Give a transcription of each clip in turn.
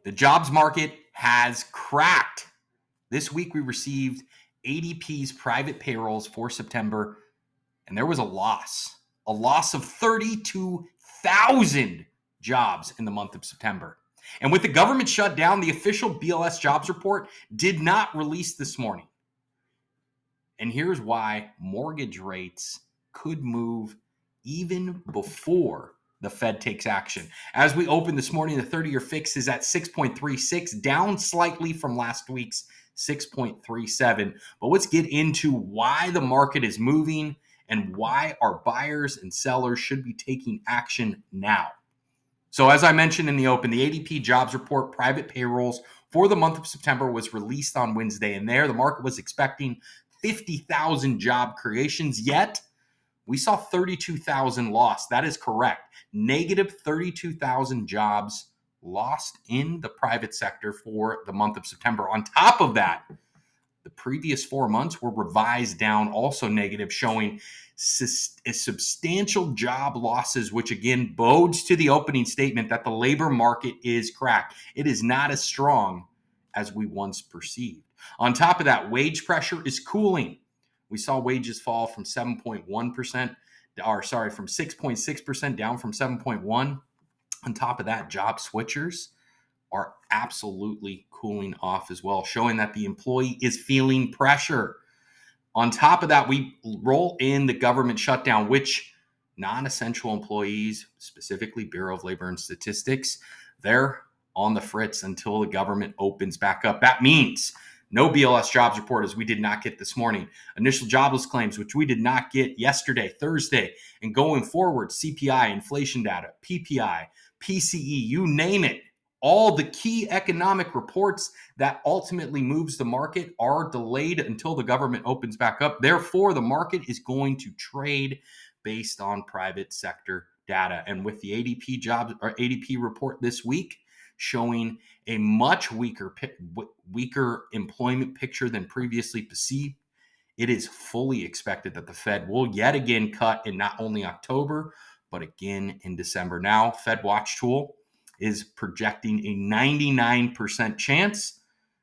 The jobs market has cracked. This week we received ADP's private payrolls for September, and there was a loss of 32,000 jobs in the month of September. And with the government shut down, the official BLS jobs report did not release this morning. And here's why mortgage rates could move even before the Fed takes action. As we open this morning, the 30-year fix is at 6.36, down slightly from last week's 6.37. But let's get into why the market is moving and why our buyers and sellers should be taking action now. So as I mentioned in the open, the ADP jobs report private payrolls for the month of September was released on Wednesday, and there the market was expecting 50,000 job creations, yet we saw 32,000 lost. That is correct. Negative 32,000 jobs lost in the private sector for the month of September. On top of that, the previous 4 months were revised down, also negative, showing substantial job losses, which again bodes to the opening statement that the labor market is cracked. It is not as strong as we once perceived. On top of that, wage pressure is cooling. We saw wages fall from 7.1%, from 6.6% down from 7.1. On top of that, job switchers are absolutely cooling off as well, showing that the employee is feeling pressure. On top of that, we roll in the government shutdown, which non-essential employees, specifically Bureau of Labor and Statistics, they're on the fritz until the government opens back up. That means no BLS jobs report, as we did not get this morning. Initial jobless claims, which we did not get yesterday, Thursday. And going forward, CPI, inflation data, PPI, PCE, you name it. All the key economic reports that ultimately moves the market are delayed until the government opens back up. Therefore, the market is going to trade based on private sector data. And with the ADP report this week showing a much weaker employment picture than previously perceived, it is fully expected that the Fed will yet again cut in not only October, but again in December. Now, Fed Watch Tool is projecting a 99% chance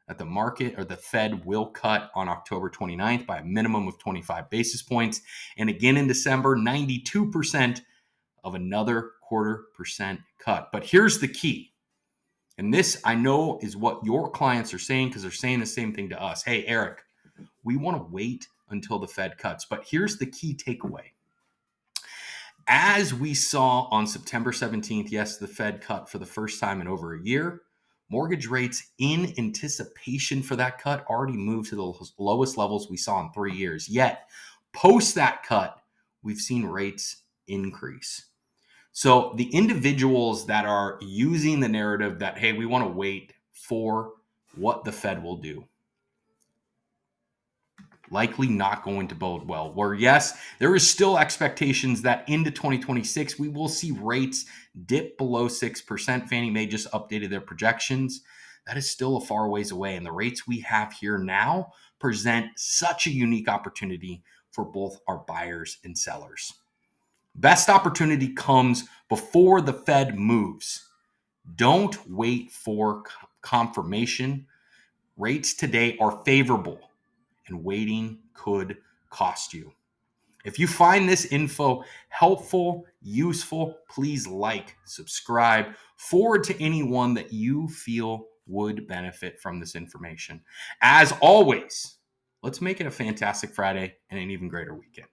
that the market or the Fed will cut on October 29th by a minimum of 25 basis points. And again in December, 92% of another 0.25% cut. But here's the key. And this, I know, is what your clients are saying, because they're saying the same thing to us. Hey, Eric, we want to wait until the Fed cuts. But here's the key takeaway. As we saw on September 17th, yes, the Fed cut for the first time in over a year. Mortgage rates in anticipation for that cut already moved to the lowest levels we saw in 3 years. Yet, post that cut, we've seen rates increase. So the individuals that are using the narrative that, hey, we want to wait for what the Fed will do, likely not going to bode well. Where yes, there is still expectations that into 2026, we will see rates dip below 6%. Fannie Mae just updated their projections. That is still a far ways away. And the rates we have here now present such a unique opportunity for both our buyers and sellers. Best opportunity comes before the Fed moves. Don't wait for confirmation. Rates today are favorable, and waiting could cost you. If you find this info helpful, useful, please like, subscribe, forward to anyone that you feel would benefit from this information. As always, let's make it a fantastic Friday and an even greater weekend.